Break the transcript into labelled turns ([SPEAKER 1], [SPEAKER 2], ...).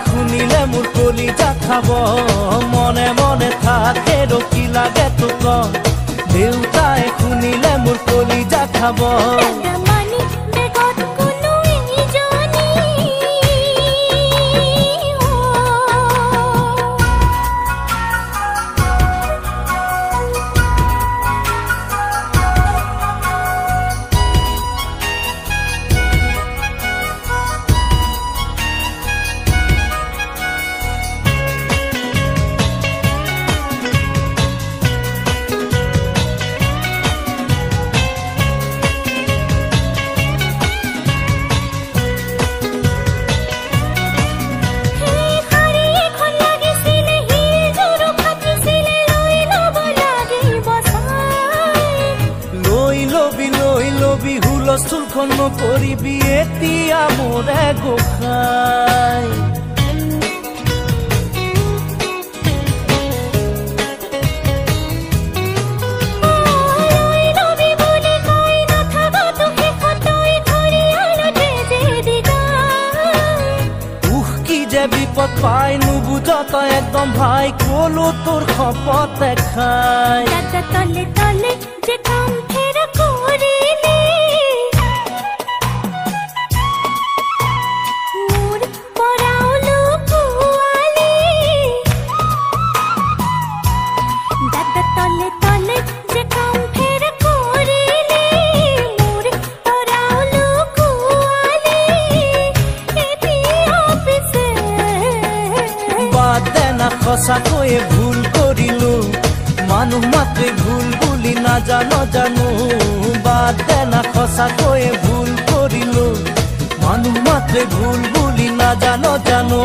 [SPEAKER 1] শুনিলে মোৰ কলিজা খাব মনে মনে থাকে ৰকি লাগে তো ক দেউতাই শুনিলে মোৰ কলিজা খাব হুলস্থুলখন নকৰিবি এতিয়া মোৰে গোসাই উহ কি যে বিপদ পাই নুবুঝ তই একদম ভাই কলো তোৰ শপত খাই
[SPEAKER 2] তলে তলে যে কাম ফেৰা কৰিলি
[SPEAKER 1] সঁচাকৈয়ে ভুল কৰিলো মানুহ মাত্ৰে ভুল বুলি নাজানো জানো বাদ দে না সঁচাকৈয়ে ভুল কৰিলো মানুহ মাত্ৰে ভুল বুলি নাজানো জানো